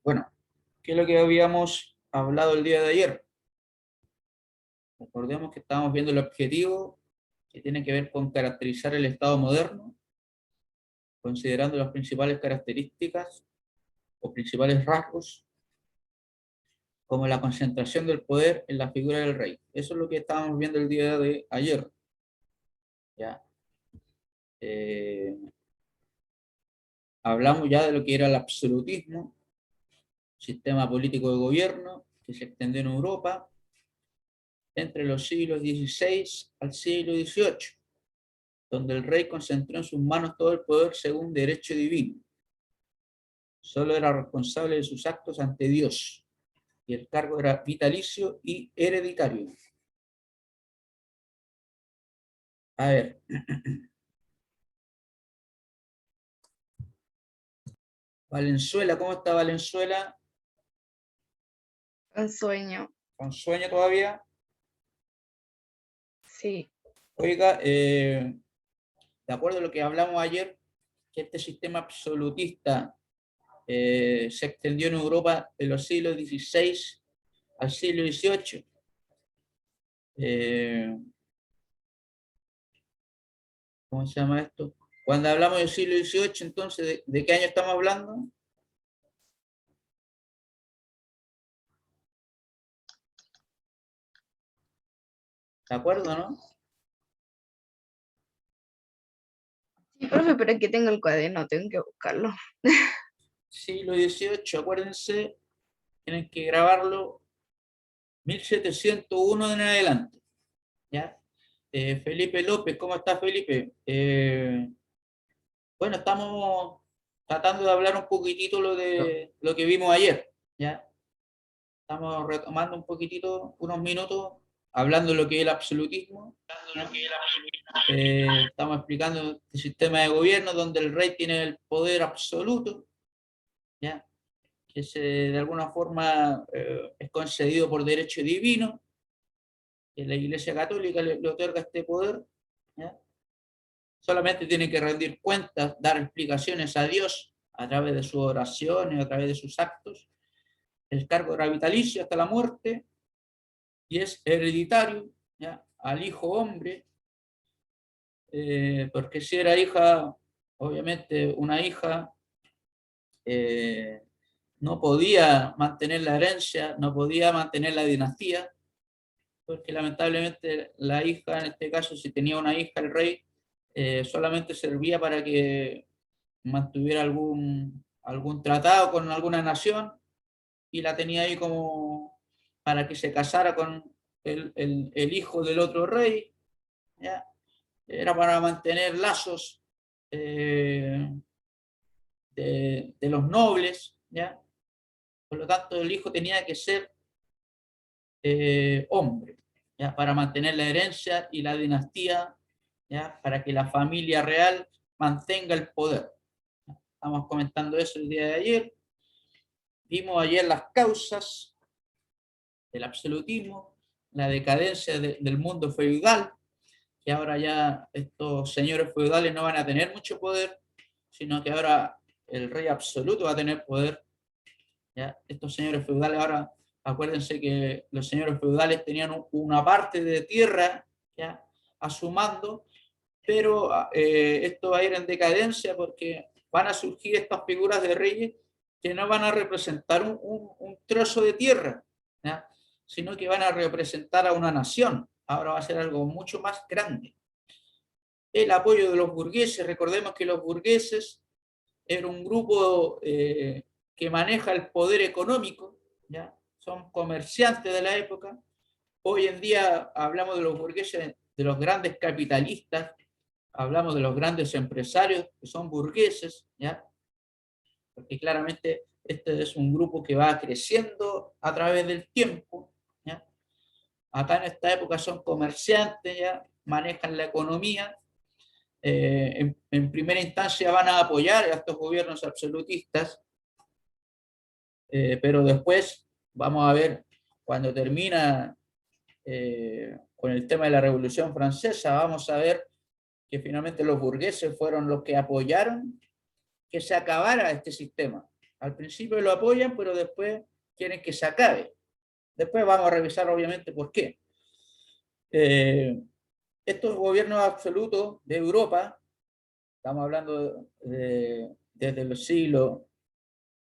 Bueno, ¿qué es lo que habíamos hablado el día de ayer? Recordemos que estábamos viendo el objetivo que tiene que ver con caracterizar el Estado moderno, considerando las principales características o principales rasgos, como la concentración del poder en la figura del rey. Eso es lo que estábamos viendo el día de ayer. ¿Ya? Eh, Hablamos ya de lo que era el absolutismo, sistema político de gobierno que se extendió en Europa entre los siglos XVI al siglo XVIII, donde el rey concentró en sus manos todo el poder según derecho divino. Solo era responsable de sus actos ante Dios, y el cargo era vitalicio y hereditario. A ver. Valenzuela, ¿cómo está Valenzuela? Un sueño, ¿Con sueño todavía? sí. Oiga, de acuerdo a lo que hablamos ayer, que este sistema absolutista se extendió en Europa de los siglos XVI al siglo XVIII. ¿Cómo se llama esto? Cuando hablamos del siglo XVIII, entonces, ¿de qué año estamos hablando? ¿De acuerdo, no? Sí, profe, pero aquí tengo el cuaderno, tengo que buscarlo. Siglo XVIII, acuérdense, tienen que grabarlo 1701 en adelante, ¿ya? Felipe López, ¿cómo está Felipe? Bueno, estamos tratando de hablar un poquitito lo que vimos ayer, ¿ya? Estamos retomando un poquitito, unos minutos, hablando de lo que es el absolutismo, ¿no? Estamos explicando el sistema de gobierno donde el rey tiene el poder absoluto, ¿ya? Que de alguna forma es concedido por derecho divino, que la Iglesia Católica le otorga este poder, ¿ya? Solamente tiene que rendir cuentas, dar explicaciones a Dios a través de sus oraciones, a través de sus actos. El cargo era vitalicio hasta la muerte y es hereditario, ¿ya? Al hijo hombre, porque si era hija, obviamente una hija eh, no podía mantener la herencia, no podía mantener la dinastía, porque lamentablemente la hija, en este caso, si tenía una hija el rey, solamente servía para que mantuviera algún tratado con alguna nación y la tenía ahí como para que se casara con el hijo del otro rey, ¿ya? Era para mantener lazos eh, de los nobles, ¿ya? Por lo tanto, el hijo tenía que ser hombre, ¿ya? Para mantener la herencia y la dinastía, ¿ya? Para que la familia real mantenga el poder. Estamos comentando eso el día de ayer. Vimos ayer las causas del absolutismo, la decadencia del mundo feudal, que ahora ya estos señores feudales no van a tener mucho poder, sino que ahora el rey absoluto va a tener poder. ¿Ya? Estos señores feudales ahora, acuérdense que los señores feudales tenían una parte de tierra, ¿ya? A su mando, pero esto va a ir en decadencia porque van a surgir estas figuras de reyes que no van a representar un trozo de tierra, ¿ya? Sino que van a representar a una nación. Ahora va a ser algo mucho más grande. El apoyo de los burgueses, recordemos que los burgueses era un grupo que maneja el poder económico, ¿ya? Son comerciantes de la época. Hoy en día hablamos de los burgueses, de los grandes capitalistas, hablamos de los grandes empresarios que son burgueses, ¿ya? Porque claramente este es un grupo que va creciendo a través del tiempo, ¿ya? Acá en esta época son comerciantes, ¿ya? Manejan la economía. En primera instancia van a apoyar a estos gobiernos absolutistas, pero después vamos a ver, cuando termina con el tema de la Revolución Francesa, vamos a ver que finalmente los burgueses fueron los que apoyaron que se acabara este sistema. Al principio lo apoyan, pero después quieren que se acabe. Después vamos a revisar obviamente por qué. Estos gobiernos absolutos de Europa, estamos hablando desde el siglo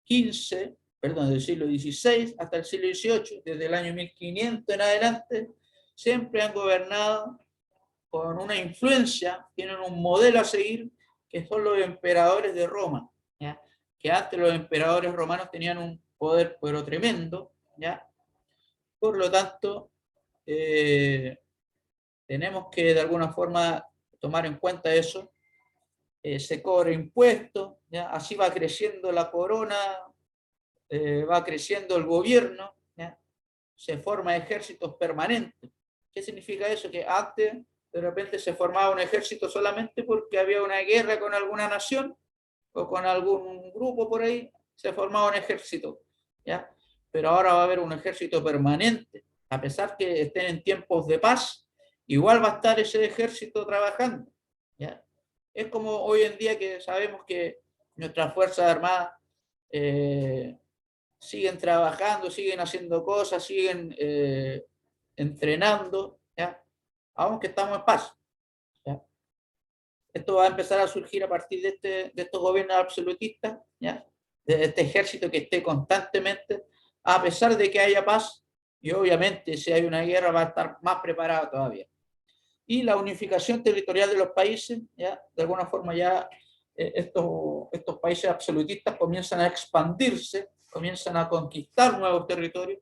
XV, perdón, del siglo XVI hasta el siglo XVIII, desde el año 1500 en adelante, siempre han gobernado con una influencia, tienen un modelo a seguir, que son los emperadores de Roma, ¿ya? Que antes los emperadores romanos tenían un poder pero tremendo, ¿ya? Por lo tanto, tenemos que de alguna forma tomar en cuenta eso. Se cobra impuestos, ¿ya? Así va creciendo la corona, va creciendo el gobierno, ¿ya? Se forman ejércitos permanentes. ¿Qué significa eso? Que antes de repente se formaba un ejército solamente porque había una guerra con alguna nación o con algún grupo por ahí, se formaba un ejército, ¿ya? Pero ahora va a haber un ejército permanente, a pesar que estén en tiempos de paz, igual va a estar ese ejército trabajando, ¿ya? Es como hoy en día que sabemos que nuestras Fuerzas Armadas siguen trabajando, siguen haciendo cosas, siguen entrenando, ¿ya? Aunque estamos en paz, ¿ya? Esto va a empezar a surgir a partir de estos gobiernos absolutistas, ¿ya? De este ejército que esté constantemente, a pesar de que haya paz, y obviamente si hay una guerra va a estar más preparado todavía. Y la unificación territorial de los países, ¿ya? De alguna forma ya estos países absolutistas comienzan a expandirse, comienzan a conquistar nuevos territorios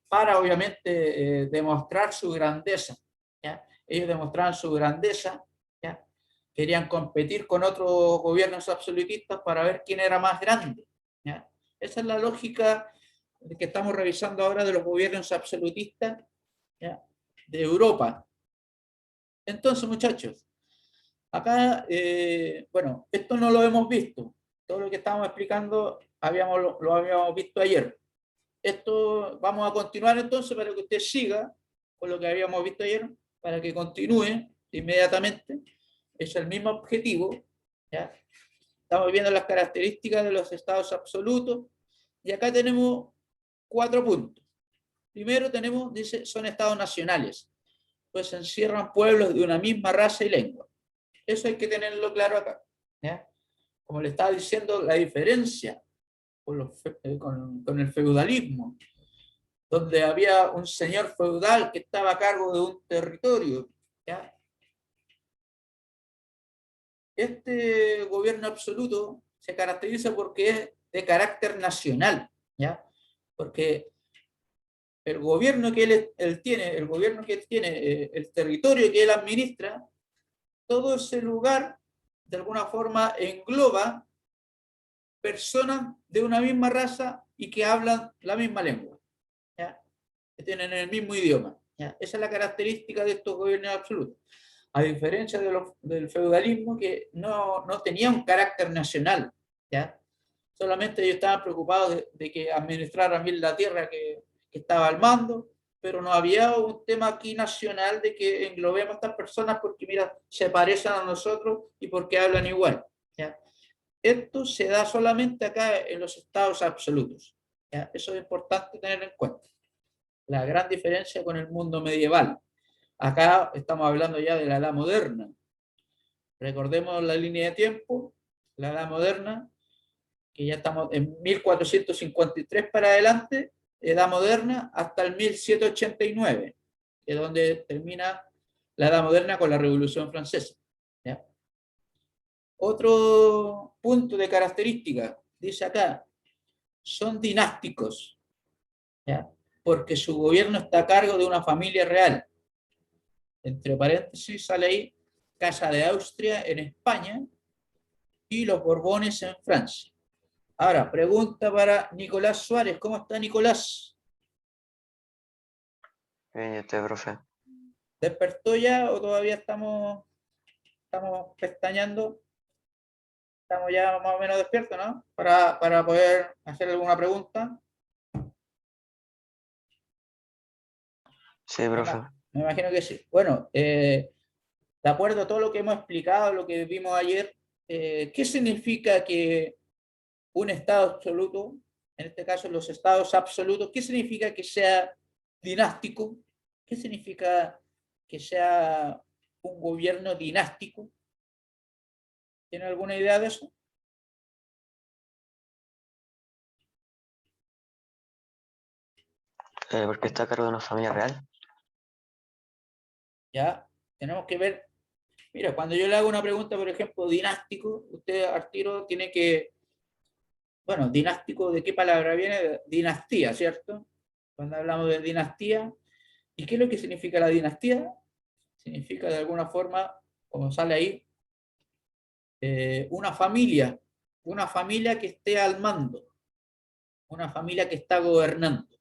para obviamente demostrar su grandeza, ¿ya? Ellos demostraban su grandeza, ¿ya? Querían competir con otros gobiernos absolutistas para ver quién era más grande, ¿ya? Esa es la lógica que estamos revisando ahora de los gobiernos absolutistas, ¿ya? De Europa. Entonces, muchachos, acá, bueno, esto no lo hemos visto. Todo lo que estábamos explicando lo habíamos visto ayer. Esto vamos a continuar entonces para que usted siga con lo que habíamos visto ayer, para que continúe inmediatamente. Es el mismo objetivo, ¿ya? Estamos viendo las características de los estados absolutos y acá tenemos 4 puntos. Primero tenemos, dice, son estados nacionales, pues encierran pueblos de una misma raza y lengua. Eso hay que tenerlo claro acá, ¿ya? Como le estaba diciendo, la diferencia con el feudalismo, donde había un señor feudal que estaba a cargo de un territorio, ¿ya? Este gobierno absoluto se caracteriza porque es de carácter nacional, ¿ya? Porque el gobierno que él tiene, el gobierno que tiene, el territorio que él administra, todo ese lugar de alguna forma engloba personas de una misma raza y que hablan la misma lengua, ¿ya? Que tienen el mismo idioma, ¿ya? Esa es la característica de estos gobiernos absolutos, a diferencia del feudalismo que no tenía un carácter nacional, ¿ya? Solamente ellos estaban preocupados de que administraran bien la tierra que estaba al mando, pero no había un tema aquí nacional de que englobemos a estas personas porque, mira, se parecen a nosotros y porque hablan igual, ¿ya? Esto se da solamente acá en los estados absolutos, ¿ya? Eso es importante tener en cuenta. La gran diferencia con el mundo medieval. Acá estamos hablando ya de la edad moderna. Recordemos la línea de tiempo, la edad moderna, que ya estamos en 1453 para adelante, edad moderna, hasta el 1789, que es donde termina la edad moderna con la Revolución Francesa, ¿ya? Otro punto de característica, dice acá, son dinásticos, ¿ya? Porque su gobierno está a cargo de una familia real. Entre paréntesis sale ahí Casa de Austria en España y los Borbones en Francia. Ahora, pregunta para Nicolás Suárez. ¿Cómo está Nicolás? Bien, profe. ¿Despertó ya o todavía estamos pestañeando? Estamos ya más o menos despiertos, ¿no? Para poder hacer alguna pregunta. Sí, profe. Me imagino que sí. Bueno, de acuerdo a todo lo que hemos explicado, lo que vimos ayer, ¿qué significa que un estado absoluto en este caso los estados absolutos, ¿qué significa que sea dinástico? ¿Qué significa que sea un gobierno dinástico? ¿Tiene alguna idea de eso? Porque está a cargo de una familia real. Ya, tenemos que ver. Mira, cuando yo le hago una pregunta, por ejemplo, dinástico, usted al tiro tiene que, bueno, dinástico, ¿de qué palabra viene? Dinastía, ¿cierto? Cuando hablamos de dinastía, ¿y qué es lo que significa la dinastía? Significa de alguna forma, como sale ahí, una familia que esté al mando, una familia que está gobernando.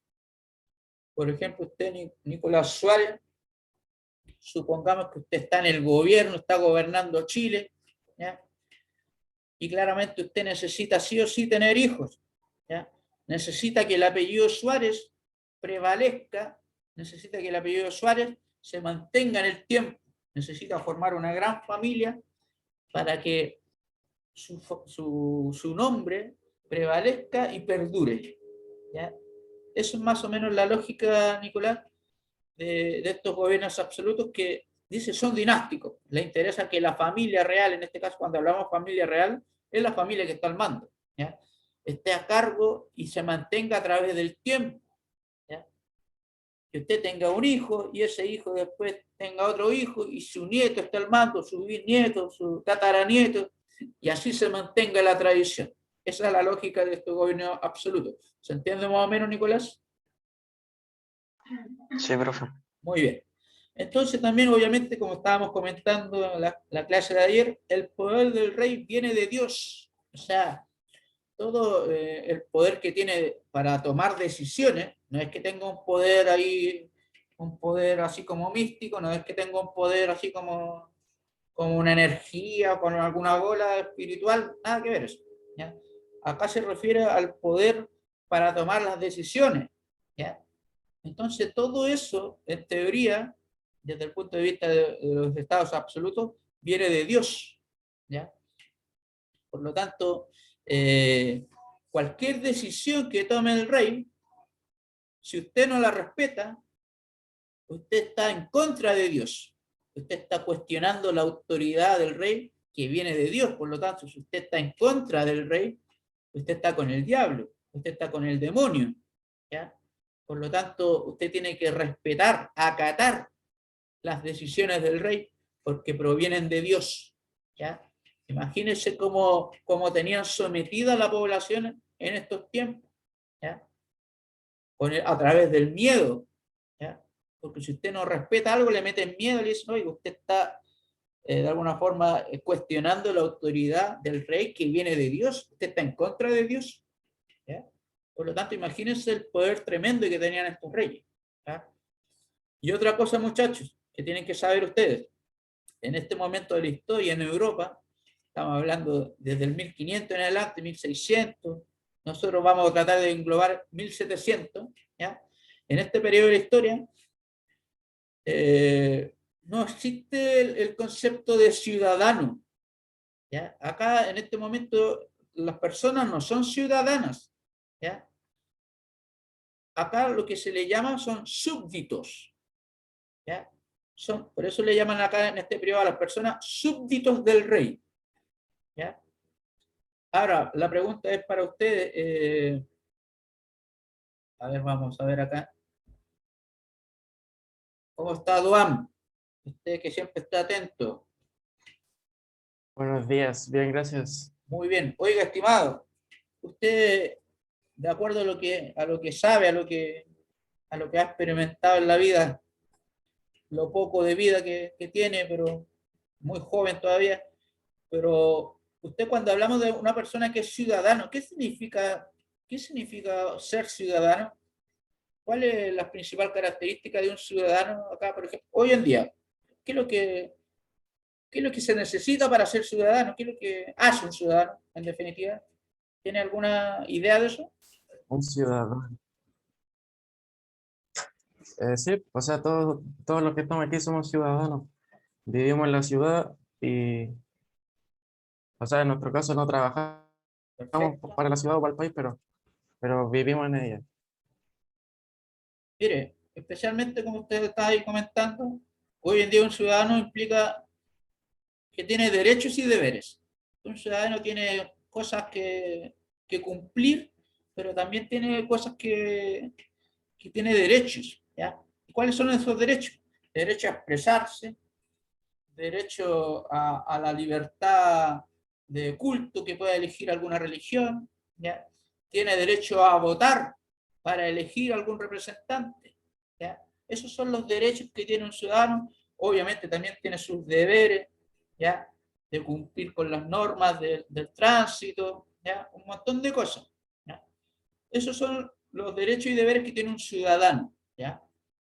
Por ejemplo, usted, Nicolás Suárez, supongamos que usted está en el gobierno, está gobernando Chile, ¿ya? Y claramente usted necesita sí o sí tener hijos, ¿ya? Necesita que el apellido Suárez prevalezca, necesita que el apellido Suárez se mantenga en el tiempo, necesita formar una gran familia para que su nombre prevalezca y perdure, ¿ya? Eso es más o menos la lógica, Nicolás, de estos gobiernos absolutos que dice son dinásticos. Le interesa que la familia real, en este caso cuando hablamos familia real, es la familia que está al mando, ¿ya? Esté a cargo y se mantenga a través del tiempo, ¿ya? Que usted tenga un hijo y ese hijo después tenga otro hijo y su nieto está al mando, su bisnieto, su tataranieto, y así se mantenga la tradición. Esa es la lógica de este gobierno absoluto. ¿Se entiende más o menos, Nicolás? Sí, profe. Muy bien. Entonces también, obviamente, como estábamos comentando en la clase de ayer, el poder del rey viene de Dios. O sea, todo el poder que tiene para tomar decisiones, no es que tenga un poder ahí, un poder así como místico, no es que tenga un poder así como una energía, con alguna bola espiritual, nada que ver eso, ¿ya? Acá se refiere al poder para tomar las decisiones, ¿ya? Entonces, todo eso, en teoría, desde el punto de vista de los estados absolutos, viene de Dios, ¿ya? Por lo tanto, cualquier decisión que tome el rey, si usted no la respeta, usted está en contra de Dios. Usted está cuestionando la autoridad del rey que viene de Dios. Por lo tanto, si usted está en contra del rey, usted está con el diablo, usted está con el demonio, ¿ya? Por lo tanto, usted tiene que respetar, acatar las decisiones del rey porque provienen de Dios, ¿ya? Imagínense cómo tenían sometida a la población en estos tiempos, ¿ya? A través del miedo, ¿ya? Porque si usted no respeta algo, le meten miedo y le dicen, oye, usted está de alguna forma cuestionando la autoridad del rey que viene de Dios, usted está en contra de Dios, ¿ya? Por lo tanto, imagínense el poder tremendo que tenían estos reyes, ¿ya? Y otra cosa, muchachos, que tienen que saber ustedes, en este momento de la historia en Europa, estamos hablando desde el 1500 en adelante, 1600, nosotros vamos a tratar de englobar 1700, ¿ya? En este periodo de la historia, no existe el concepto de ciudadano, ¿ya? Acá, en este momento, las personas no son ciudadanas, ¿ya? Acá lo que se le llama son súbditos, ¿ya? Por eso le llaman acá en este periodo a las personas súbditos del rey, ¿ya? Ahora, la pregunta es para ustedes, a ver, vamos a ver acá. ¿Cómo está Duam? Usted que siempre está atento. Buenos días, bien, gracias. Muy bien. Oiga, estimado, usted, de acuerdo a lo que sabe, a lo que ha experimentado en la vida, lo poco de vida que tiene, pero muy joven todavía, pero usted cuando hablamos de una persona que es ciudadano, ¿qué significa ser ciudadano? ¿Cuál es la principal característica de un ciudadano acá, por ejemplo, hoy en día? ¿Qué es lo que, qué es lo que se necesita para ser ciudadano? ¿Qué es lo que hace un ciudadano, en definitiva? ¿Tiene alguna idea de eso? Un ciudadano. Sí, o sea, todos los que estamos aquí somos ciudadanos. Vivimos en la ciudad y, o sea, en nuestro caso no trabajamos Perfecto. para la ciudad o para el país, pero pero vivimos en ella. Mire, especialmente como usted está ahí comentando, hoy en día un ciudadano implica que tiene derechos y deberes. Un ciudadano tiene cosas que cumplir, pero también tiene cosas que tiene derechos, ¿ya? ¿Y cuáles son esos derechos? Derecho a expresarse, derecho a la libertad de culto, que pueda elegir alguna religión, ¿ya? Tiene derecho a votar para elegir algún representante, ¿ya? Esos son los derechos que tiene un ciudadano. Obviamente también tiene sus deberes, ¿ya? De cumplir con las normas del tránsito, ¿ya? Un montón de cosas, ¿ya? Esos son los derechos y deberes que tiene un ciudadano, ¿ya?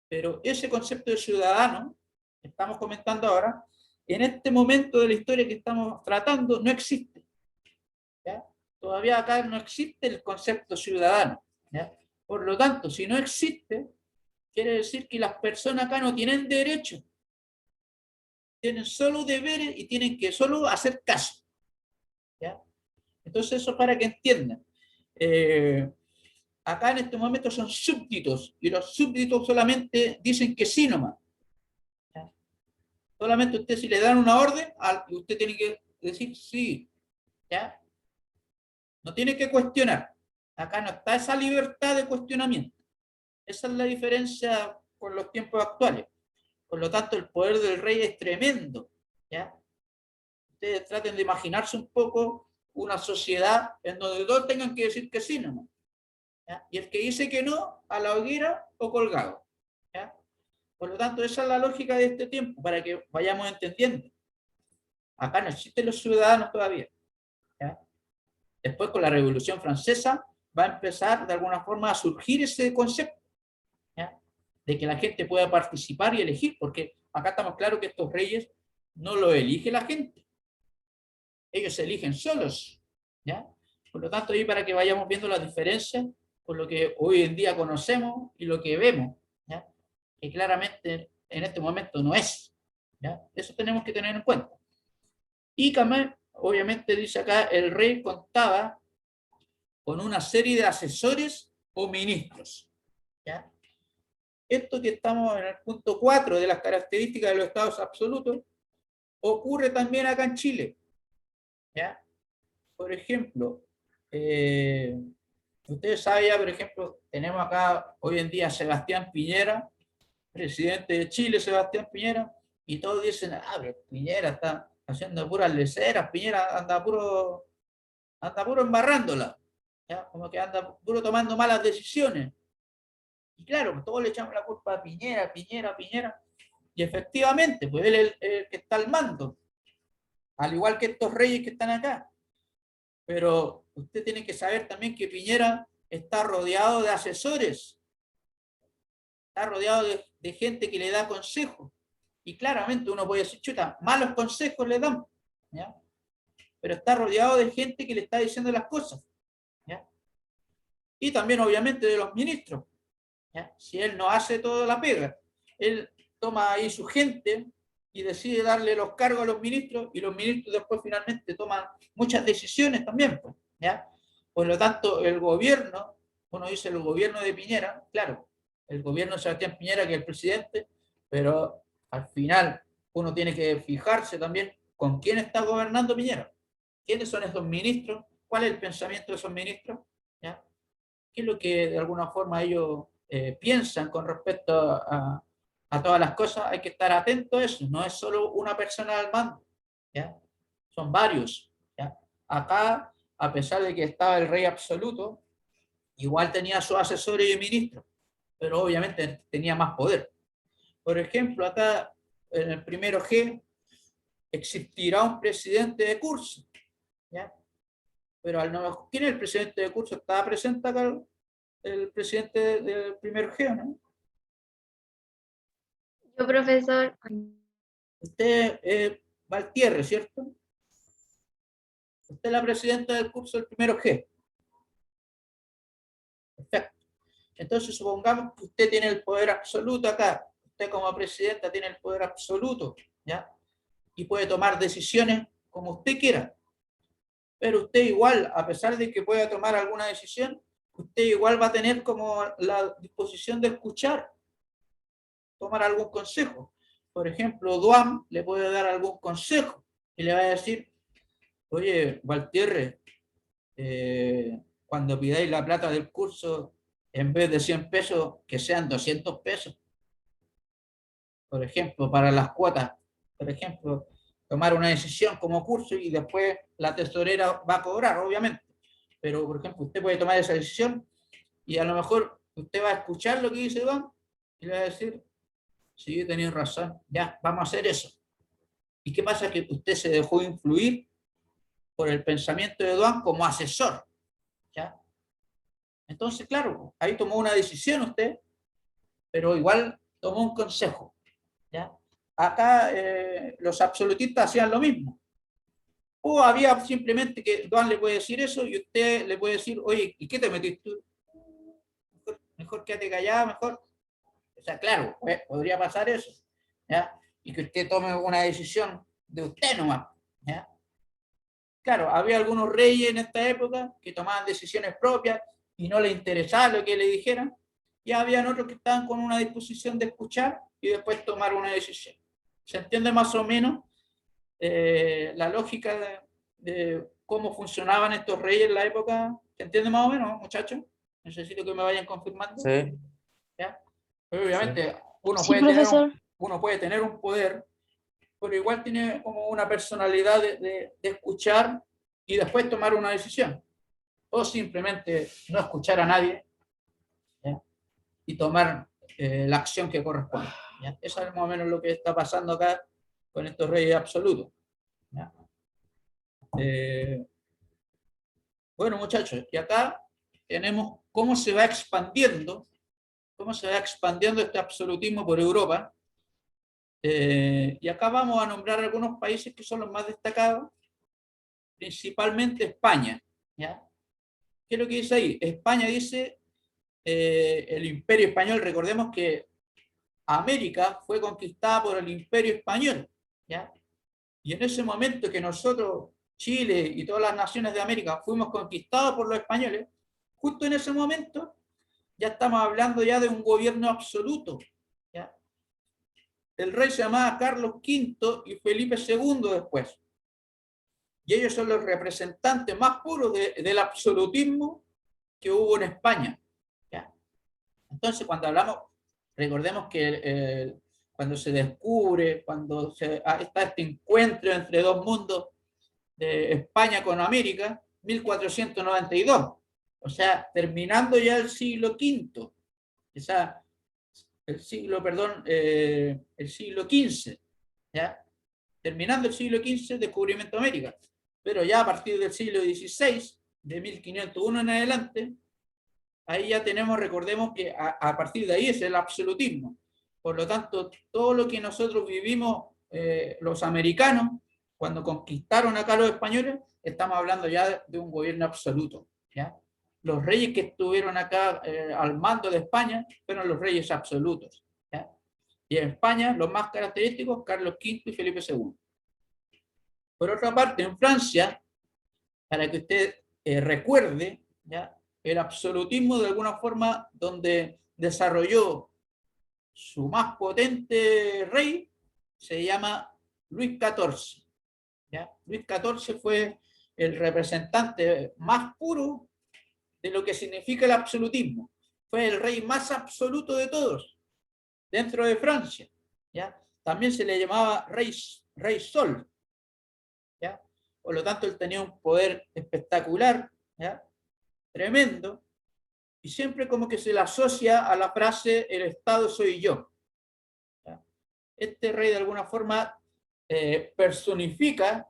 Pero ese concepto de ciudadano, que estamos comentando ahora, en este momento de la historia que estamos tratando, no existe, ¿ya? Todavía acá no existe el concepto ciudadano, ¿ya? Por lo tanto, si no existe, quiere decir que las personas acá no tienen derechos, tienen solo deberes y tienen que solo hacer caso, ¿ya? Entonces eso para que entiendan. Acá en este momento son súbditos, y los súbditos solamente dicen que sí nomás. ¿Ya? Solamente usted, si le dan una orden, usted tiene que decir sí, ¿ya? No tiene que cuestionar. Acá no está esa libertad de cuestionamiento. Esa es la diferencia con los tiempos actuales. Por lo tanto, el poder del rey es tremendo, ¿ya? Ustedes traten de imaginarse un poco una sociedad en donde todos tengan que decir que sí nomás, ¿ya? Y el que dice que no, a la hoguera o colgado, ¿ya? Por lo tanto, esa es la lógica de este tiempo, para que vayamos entendiendo. Acá no existen los ciudadanos todavía, ¿ya? Después, con la Revolución Francesa, va a empezar de alguna forma a surgir ese concepto, ¿ya? De que la gente pueda participar y elegir, porque acá estamos claros que estos reyes no lo elige la gente, ellos se eligen solos, ¿ya? Por lo tanto, ahí para que vayamos viendo las diferencias con lo que hoy en día conocemos y lo que vemos, ¿ya? Que claramente en este momento no es, ¿ya? Eso tenemos que tener en cuenta. Y también, obviamente, dice acá, el rey contaba con una serie de asesores o ministros, ¿ya? Esto que estamos en el punto 4 de las características de los estados absolutos, ocurre también acá en Chile, ¿ya? Por ejemplo, ustedes saben ya, por ejemplo, tenemos acá hoy en día a Sebastián Piñera, presidente de Chile, Sebastián Piñera, y todos dicen, pero Piñera está haciendo puras leceras, Piñera anda puro embarrándola, ¿ya? Como que anda puro tomando malas decisiones. Y claro, todos le echamos la culpa a Piñera, Piñera, Piñera, y efectivamente, pues él es el que está al mando, al igual que estos reyes que están acá. Pero usted tiene que saber también que Piñera está rodeado de asesores, está rodeado de gente que le da consejos. Y claramente uno puede decir, chuta, malos consejos le dan, ¿ya? Pero está rodeado de gente que le está diciendo las cosas, ¿ya? Y también obviamente de los ministros, ¿ya? Si él no hace toda la pega, él toma ahí su gente y decide darle los cargos a los ministros, y los ministros después finalmente toman muchas decisiones también, pues, ¿ya? Por lo tanto, el gobierno, uno dice el gobierno de Piñera, claro, el gobierno de Sebastián Piñera, que es el presidente, pero al final uno tiene que fijarse también con quién está gobernando Piñera, quiénes son esos ministros, cuál es el pensamiento de esos ministros, ¿ya? ¿Qué es lo que de alguna forma ellos piensan con respecto a todas las cosas? Hay que estar atento a eso, no es solo una persona al mando, ¿ya? Son varios, ¿ya? Acá, a pesar de que estaba el rey absoluto, igual tenía sus asesores y ministros, pero obviamente tenía más poder. Por ejemplo, acá en el primero G existirá un presidente de curso, ¿ya? Pero ¿quién es el presidente de curso? ¿Estaba presente acá el presidente del primer G, no? Yo, profesor, Usted es Valtierre, ¿cierto? Usted es la presidenta del curso del primero G. Perfecto. Entonces supongamos que usted tiene el poder absoluto acá. Usted como presidenta tiene el poder absoluto, ¿ya? Y puede tomar decisiones como usted quiera. Pero usted igual, a pesar de que pueda tomar alguna decisión, usted igual va a tener como la disposición de escuchar, tomar algún consejo. Por ejemplo, Duan le puede dar algún consejo y le va a decir, oye, Valtierre, cuando pidáis la plata del curso, en vez de 100 pesos, que sean 200 pesos. Por ejemplo, para las cuotas. Por ejemplo, tomar una decisión como curso y después la tesorera va a cobrar, obviamente. Pero, por ejemplo, usted puede tomar esa decisión y a lo mejor usted va a escuchar lo que dice Don y le va a decir, sí, tenéis razón, ya, vamos a hacer eso. ¿Y qué pasa? Que usted se dejó influir por el pensamiento de Don como asesor, ¿ya? Entonces, claro, ahí tomó una decisión usted, pero igual tomó un consejo, ¿ya? Acá los absolutistas hacían lo mismo. O había simplemente que Duan le puede decir eso y usted le puede decir, oye, ¿y qué te metiste tú? Mejor quédate callado, mejor. O sea, claro, pues, podría pasar eso, ¿ya? Y que usted tome una decisión de usted nomás, ¿ya? Claro, había algunos reyes en esta época que tomaban decisiones propias y no les interesaba lo que le dijeran, y habían otros que estaban con una disposición de escuchar y después tomar una decisión. ¿Se entiende más o menos la lógica de cómo funcionaban estos reyes en la época? ¿Se entiende más o menos, muchachos? Necesito que me vayan confirmando. Sí, ¿Ya? Pero obviamente Sí, profesor. uno puede tener un poder, pero igual tiene como una personalidad de escuchar y después tomar una decisión. O simplemente no escuchar a nadie, ¿ya? Y tomar la acción que corresponde, ¿ya? Eso es más o menos lo que está pasando acá con estos reyes absolutos, ¿ya? Bueno, muchachos, y acá tenemos cómo se va expandiendo este absolutismo por Europa. Y acá vamos a nombrar algunos países que son los más destacados, principalmente España, ¿ya? ¿Qué es lo que dice ahí? España dice, el Imperio Español, recordemos que América fue conquistada por el Imperio Español, ¿ya? Y en ese momento que nosotros, Chile y todas las naciones de América, fuimos conquistados por los españoles, justo en ese momento ya estamos hablando ya de un gobierno absoluto, ¿ya? El rey se llamaba Carlos V y Felipe II después. Y ellos son los representantes más puros del absolutismo que hubo en España, ¿ya? Entonces, cuando hablamos, recordemos que cuando se descubre, cuando está este encuentro entre dos mundos de España con América, 1492, o sea, terminando ya el siglo V, el siglo XV, ¿ya? Terminando el siglo XV, descubrimiento de América. Pero ya a partir del siglo XVI, de 1501 en adelante, ahí ya tenemos, recordemos que a partir de ahí es el absolutismo. Por lo tanto, todo lo que nosotros vivimos, los americanos, cuando conquistaron acá los españoles, estamos hablando ya de un gobierno absoluto, ¿ya? Los reyes que estuvieron acá al mando de España fueron los reyes absolutos, ¿ya? Y en España, los más característicos, Carlos V y Felipe II. Por otra parte, en Francia, para que usted recuerde, ¿ya?, el absolutismo de alguna forma donde desarrolló su más potente rey se llama Luis XIV, ¿ya? Luis XIV fue el representante más puro de lo que significa el absolutismo. Fue el rey más absoluto de todos dentro de Francia, ¿ya? También se le llamaba rey Sol, ¿ya? Por lo tanto, él tenía un poder espectacular, ¿ya?, tremendo, y siempre como que se le asocia a la frase el Estado soy yo, ¿ya? Este rey de alguna forma personifica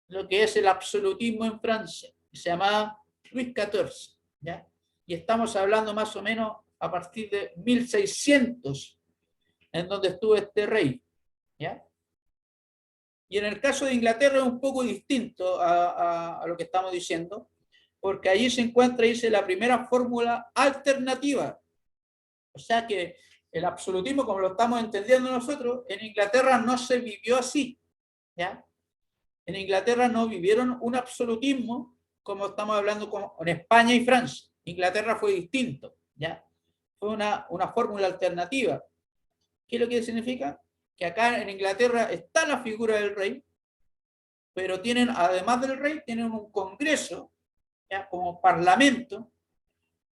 lo que es el absolutismo en Francia, se llamaba Luis XIV, ¿ya? Y estamos hablando más o menos a partir de 1600, en donde estuvo este rey, ¿ya? Y en el caso de Inglaterra es un poco distinto a lo que estamos diciendo, porque allí se encuentra, dice, la primera fórmula alternativa. O sea que el absolutismo, como lo estamos entendiendo nosotros, en Inglaterra no se vivió así, ¿ya? En Inglaterra no vivieron un absolutismo como estamos hablando con España y Francia. Inglaterra fue distinto, ¿ya? Fue una fórmula alternativa. ¿Qué es lo que significa? Que acá en Inglaterra está la figura del rey, pero tienen, además del rey, tienen un congreso, ¿ya? Como parlamento,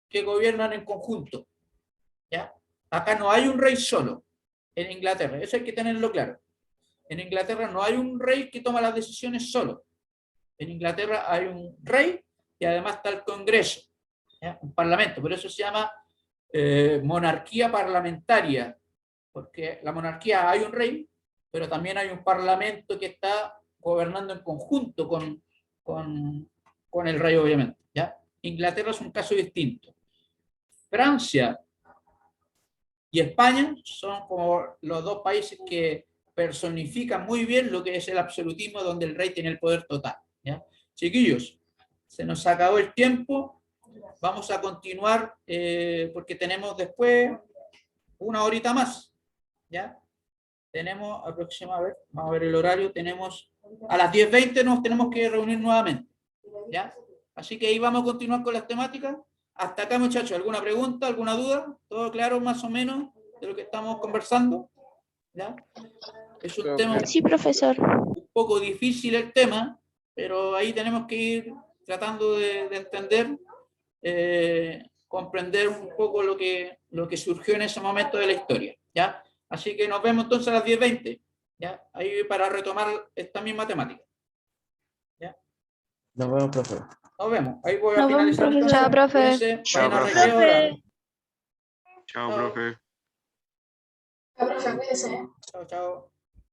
que gobiernan en conjunto, ¿ya? Acá no hay un rey solo, en Inglaterra, eso hay que tenerlo claro. En Inglaterra no hay un rey que toma las decisiones solo. En Inglaterra hay un rey y además está el Congreso, ¿ya? Un parlamento, por eso se llama monarquía parlamentaria, porque la monarquía hay un rey, pero también hay un parlamento que está gobernando en conjunto con el rey, obviamente, ¿ya? Inglaterra es un caso distinto. Francia y España son como los dos países que personifican muy bien lo que es el absolutismo, donde el rey tiene el poder total, ¿ya? Chiquillos, se nos acabó el tiempo, vamos a continuar porque tenemos después una horita más, ¿ya? Tenemos aproximadamente, vamos a ver el horario, tenemos a las 10:20 nos tenemos que reunir nuevamente, ¿ya? Así que ahí vamos a continuar con las temáticas. Hasta acá, muchachos, ¿alguna pregunta, alguna duda? ¿Todo claro más o menos de lo que estamos conversando? ¿Ya? Es un tema Sí, profesor. un poco difícil el tema, pero ahí tenemos que ir tratando de entender, comprender un poco lo que surgió en ese momento de la historia, ¿ya? Así que nos vemos entonces a las 10:20, ¿ya? Ahí para retomar esta misma temática. ¿Ya? Nos vemos, profe. Nos vemos. Ahí voy a Nos vemos, finalizar profesor. entonces. Chao, profe. Cuídense, Chao, vayan a profe. recreo ahora. Chao, Chao. profe. Profe, cuídese. Chao, chao.